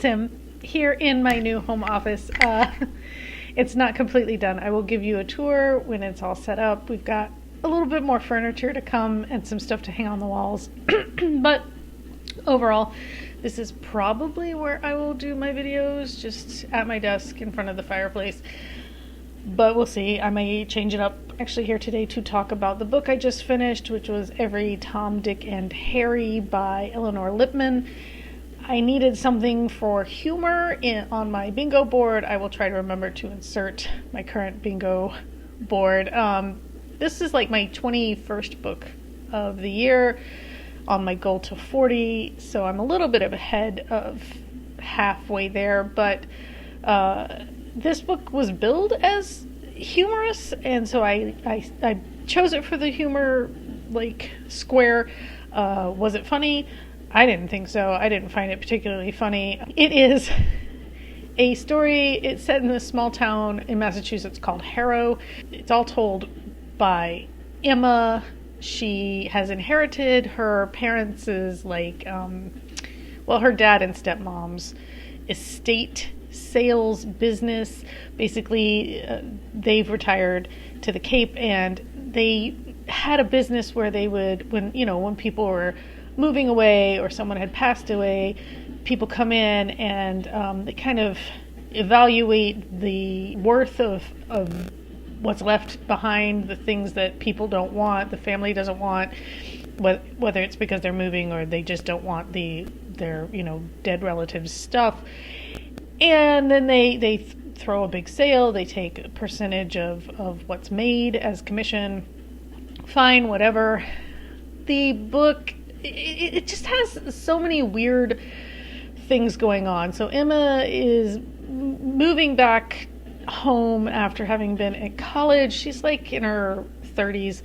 Tim, here in my new home office. It's not completely done. I will give you a tour when it's all set up. We've got a little bit more furniture to come and some stuff to hang on the walls. But overall, this is probably where I will do my videos, just at my desk in front of the fireplace. But we'll see. I may change it up. Actually here today to talk about the book I just finished, which was Every Tom, Dick, and Harry by Elinor Lipman. I needed something for humor on my bingo board. I will try to remember to insert my current bingo board. This is like my 21st book of the year on my goal to 40, so I'm a little bit ahead of halfway there, but this book was billed as humorous, and so I chose it for the humor, like, square. Was it funny? I didn't think so. I didn't find it particularly funny. It is a story. It's set in a small town in Massachusetts called Harrow. It's all told by Emma. She has inherited her parents' her dad and stepmom's estate sales business. Basically, they've retired to the Cape, and they had a business where they would, when people were moving away or someone had passed away, people come in and they kind of evaluate the worth of what's left behind, the things that people don't want, the family doesn't want, whether it's because they're moving or they just don't want their dead relatives' stuff. And then they throw a big sale. They take a percentage of what's made as commission. Fine, whatever. The book, it just has so many weird things going on. So Emma is moving back home after having been at college. She's like in her 30s.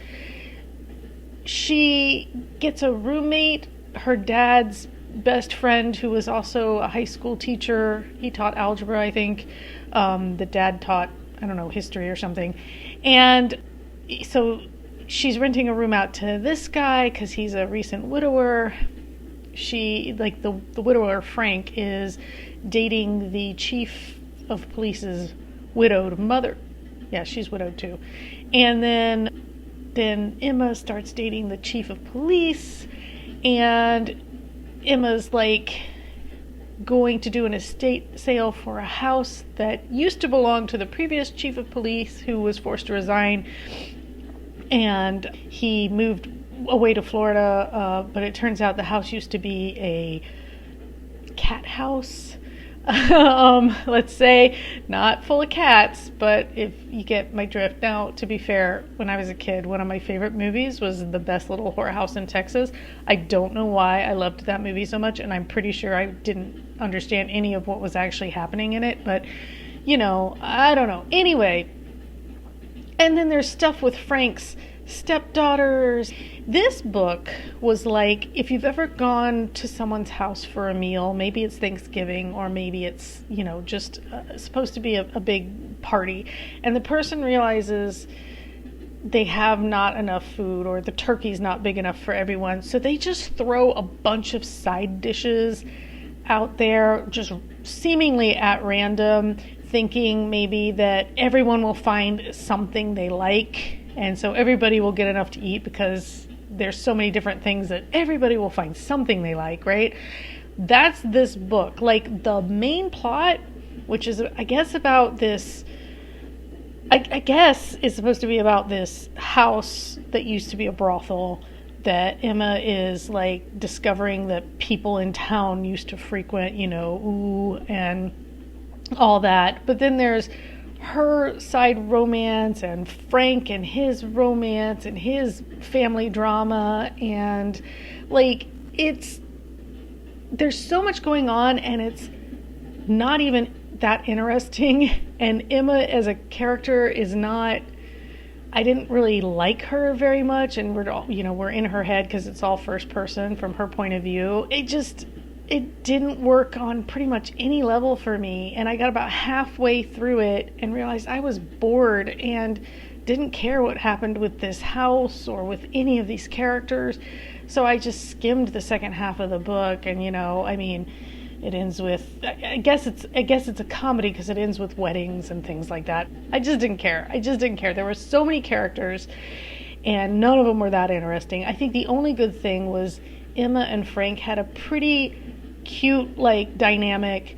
She gets a roommate, her dad's best friend, who was also a high school teacher. He taught algebra, I think. The dad taught, history or something. And so she's renting a room out to this guy because he's a recent widower. The widower, Frank, is dating the chief of police's widowed mother. Yeah, she's widowed too. And then Emma starts dating the chief of police, and Emma's going to do an estate sale for a house that used to belong to the previous chief of police, who was forced to resign, and he moved away to Florida, but it turns out the house used to be a cat house. Let's say not full of cats, but if you get my drift. Now, to be fair, when I was a kid, one of my favorite movies was The Best Little Whorehouse in Texas. I don't know why I loved that movie so much, and I'm pretty sure I didn't understand any of what was actually happening in it, but I don't know. Anyway, and then there's stuff with Frank's stepdaughters. This book was like, if you've ever gone to someone's house for a meal, maybe it's Thanksgiving, or maybe it's, just supposed to be a big party, and the person realizes they have not enough food, or the turkey's not big enough for everyone, so they just throw a bunch of side dishes out there, just seemingly at random, thinking maybe that everyone will find something they like, and so everybody will get enough to eat because there's so many different things that everybody will find something they like, right? That's this book. Like, the main plot, which is, I guess, about this, I guess it's supposed to be about this house that used to be a brothel that Emma is, discovering that people in town used to frequent, and all that. But then there's her side romance, and Frank and his romance, and his family drama, and there's so much going on, and it's not even that interesting. And Emma as a character is not, I didn't really like her very much, and we're in her head because it's all first person from her point of view. It didn't work on pretty much any level for me, and I got about halfway through it and realized I was bored and didn't care what happened with this house or with any of these characters. So I just skimmed the second half of the book, and It ends with, I guess it's a comedy because it ends with weddings and things like that. I just didn't care. There were so many characters, and none of them were that interesting. I think the only good thing was Emma and Frank had a pretty cute, like, dynamic.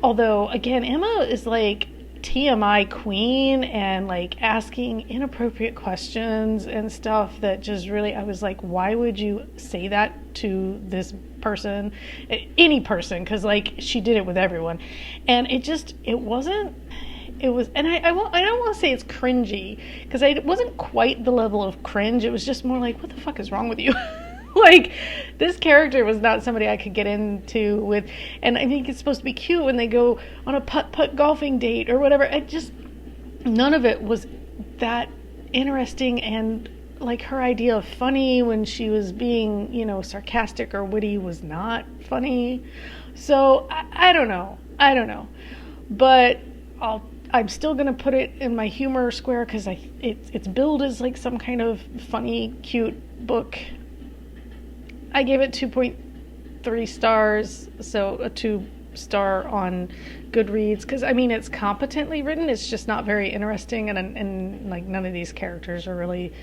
Although, again, Emma is like TMI queen and like asking inappropriate questions and stuff that just really, I was like, why would you say that to this person, any person? Because like she did it with everyone, and it was, and I don't want to say it's cringy because it wasn't quite the level of cringe. It was just more like, what the fuck is wrong with you? Like, this character was not somebody I could get into with, and I think it's supposed to be cute when they go on a putt-putt golfing date or whatever. None of it was that interesting, and like her idea of funny when she was being, sarcastic or witty was not funny. So, I don't know. But I'm still going to put it in my humor square because it's billed as like some kind of funny, cute book. I gave it 2.3 stars, so a 2-star on Goodreads, because I mean it's competently written, it's just not very interesting, and like none of these characters are really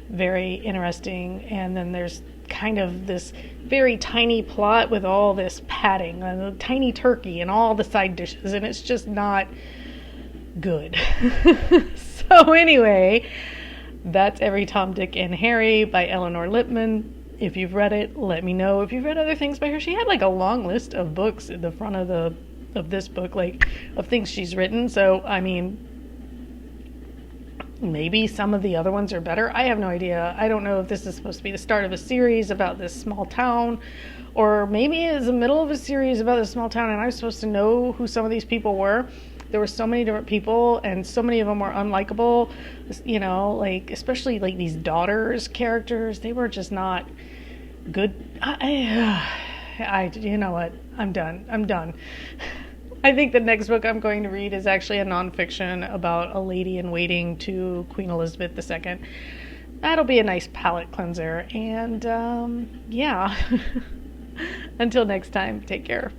very interesting. And then there's kind of this very tiny plot with all this padding, a tiny turkey and all the side dishes, and it's just not good. So anyway, that's Every Tom, Dick, and Harry by Elinor Lipman. If you've read it, let me know. If you've read other things by her, she had like a long list of books at the front of this book, like of things she's written. So I mean, maybe some of the other ones are better. I have no idea. I don't know if this is supposed to be the start of a series about this small town, or maybe it's the middle of a series about this small town and I was supposed to know who some of these people were. There were so many different people, and so many of them were unlikable, like, especially, like, these daughters characters. They were just not good. You know what? I'm done. I think the next book I'm going to read is actually a nonfiction about a lady in waiting to Queen Elizabeth II. That'll be a nice palate cleanser, and, yeah. Until next time, take care.